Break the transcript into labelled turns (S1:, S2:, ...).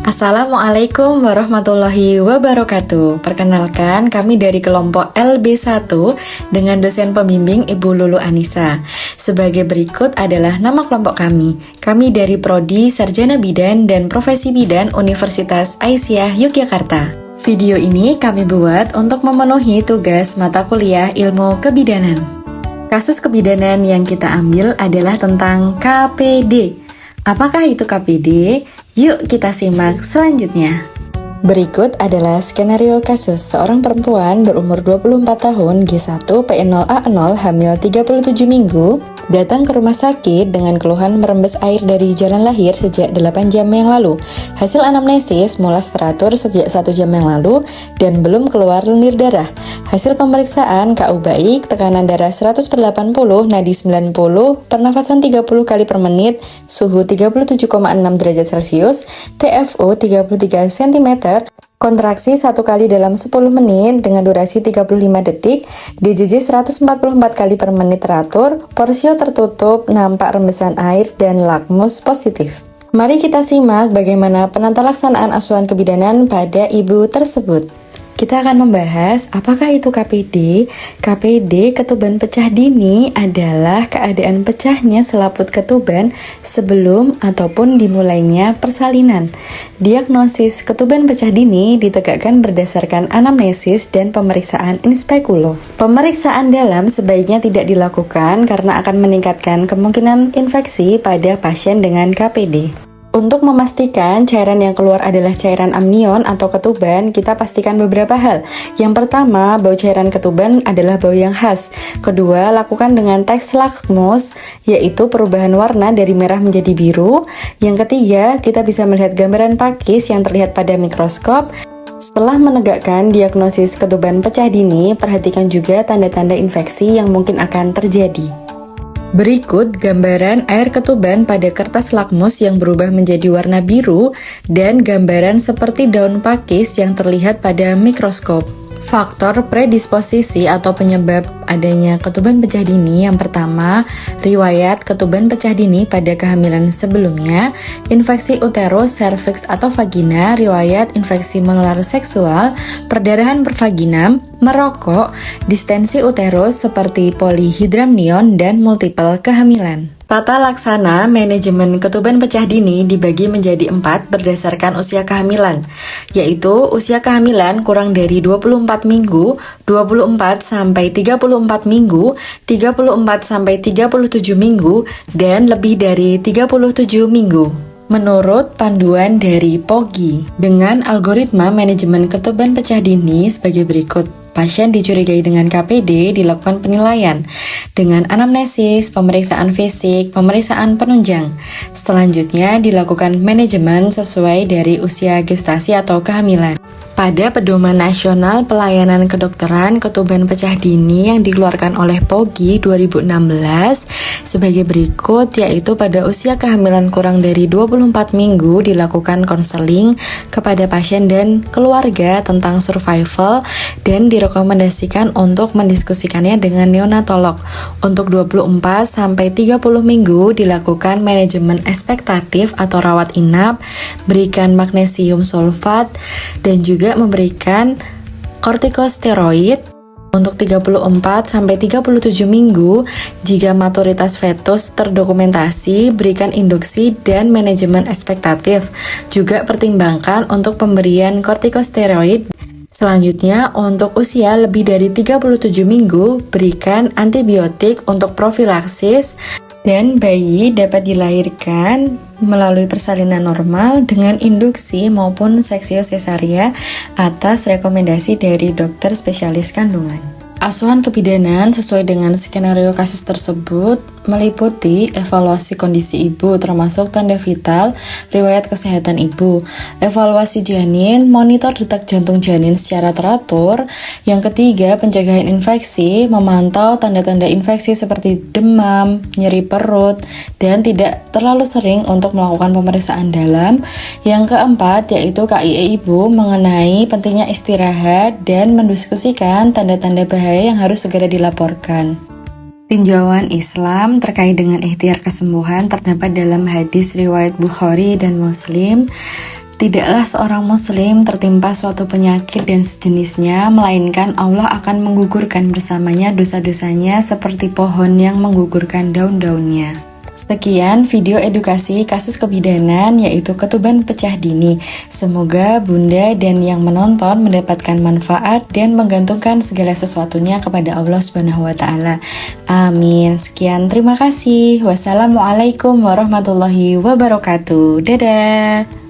S1: Assalamualaikum warahmatullahi wabarakatuh. Perkenalkan, kami dari kelompok LB1 dengan dosen pembimbing Ibu Lulu Anissa. Sebagai berikut adalah nama kelompok kami. Kami dari Prodi Sarjana Bidan dan Profesi Bidan Universitas Aisyah Yogyakarta. Video ini kami buat untuk memenuhi tugas mata kuliah Ilmu Kebidanan. Kasus kebidanan yang kita ambil adalah tentang KPD. Apakah itu KPD? Yuk kita simak selanjutnya. Berikut adalah skenario kasus seorang perempuan berumur 24 tahun G1 P0A0 hamil 37 minggu datang ke rumah sakit dengan keluhan merembes air dari jalan lahir sejak 8 jam yang lalu. Hasil anamnesis mulas teratur sejak 1 jam yang lalu dan belum keluar lendir darah. Hasil pemeriksaan KU baik, tekanan darah 100/80, nadi 90, pernafasan 30 kali per menit, suhu 37,6 derajat Celcius, TFO 33 cm, kontraksi 1 kali dalam 10 menit dengan durasi 35 detik, DJJ 144 kali per menit teratur, porsio tertutup, nampak rembesan air, dan lakmus positif. Mari kita simak bagaimana penata laksanaan asuhan kebidanan pada ibu tersebut. Kita akan membahas apakah itu KPD. KPD, ketuban pecah dini, adalah keadaan pecahnya selaput ketuban sebelum ataupun dimulainya persalinan. Diagnosis ketuban pecah dini ditegakkan berdasarkan anamnesis dan pemeriksaan in speculo. Pemeriksaan dalam sebaiknya tidak dilakukan karena akan meningkatkan kemungkinan infeksi pada pasien dengan KPD. Untuk memastikan cairan yang keluar adalah cairan amnion atau ketuban, kita pastikan beberapa hal. Yang pertama, bau cairan ketuban adalah bau yang khas. Kedua, lakukan dengan tes lakmus, yaitu perubahan warna dari merah menjadi biru. Yang ketiga, kita bisa melihat gambaran pakis yang terlihat pada mikroskop. Setelah menegakkan diagnosis ketuban pecah dini, perhatikan juga tanda-tanda infeksi yang mungkin akan terjadi. Berikut gambaran air ketuban pada kertas lakmus yang berubah menjadi warna biru dan gambaran seperti daun pakis yang terlihat pada mikroskop. Faktor predisposisi atau penyebab adanya ketuban pecah dini yang pertama, riwayat ketuban pecah dini pada kehamilan sebelumnya, infeksi uterus, serviks atau vagina, riwayat infeksi menular seksual, perdarahan pervaginam, merokok, distensi uterus seperti polihidramnion, dan multiple kehamilan. Tata laksana manajemen ketuban pecah dini dibagi menjadi 4 berdasarkan usia kehamilan, yaitu usia kehamilan kurang dari 24 minggu, 24 sampai 34 minggu, 34 sampai 37 minggu, dan lebih dari 37 minggu. Menurut panduan dari POGI, dengan algoritma manajemen ketuban pecah dini sebagai berikut. Pasien dicurigai dengan KPD dilakukan penilaian dengan anamnesis, pemeriksaan fisik, pemeriksaan penunjang. Selanjutnya dilakukan manajemen sesuai dari usia gestasi atau kehamilan. Pada Pedoman Nasional Pelayanan Kedokteran Ketuban Pecah Dini yang dikeluarkan oleh POGI 2016 sebagai berikut, yaitu pada usia kehamilan kurang dari 24 minggu dilakukan konseling kepada pasien dan keluarga tentang survival dan direkomendasikan untuk mendiskusikannya dengan neonatolog. Untuk 24 sampai 30 minggu dilakukan manajemen ekspektatif atau rawat inap, berikan magnesium sulfat, dan juga memberikan kortikosteroid. Untuk 34 sampai 37 minggu, jika maturitas fetus terdokumentasi, berikan induksi dan manajemen ekspektatif. Juga pertimbangkan untuk pemberian kortikosteroid. Selanjutnya, untuk usia lebih dari 37 minggu, berikan antibiotik untuk profilaksis. Dan bayi dapat dilahirkan melalui persalinan normal dengan induksi maupun seksio sesaria atas rekomendasi dari dokter spesialis kandungan. Asuhan kebidanan sesuai dengan skenario kasus tersebut meliputi evaluasi kondisi ibu termasuk tanda vital, riwayat kesehatan ibu, evaluasi janin, monitor detak jantung janin secara teratur. Yang ketiga, pencegahan infeksi, memantau tanda-tanda infeksi seperti demam, nyeri perut, dan tidak terlalu sering untuk melakukan pemeriksaan dalam. Yang keempat, yaitu KIE ibu mengenai pentingnya istirahat dan mendiskusikan tanda-tanda bahaya yang harus segera dilaporkan. Tinjauan Islam terkait dengan ikhtiar kesembuhan terdapat dalam hadis riwayat Bukhari dan Muslim. Tidaklah seorang muslim tertimpa suatu penyakit dan sejenisnya, melainkan Allah akan menggugurkan bersamanya dosa-dosanya seperti pohon yang menggugurkan daun-daunnya. Sekian video edukasi kasus kebidanan yaitu ketuban pecah dini. Semoga Bunda dan yang menonton mendapatkan manfaat dan menggantungkan segala sesuatunya kepada Allah Subhanahu wa taala. Amin. Sekian, terima kasih. Wassalamualaikum warahmatullahi wabarakatuh. Dadah.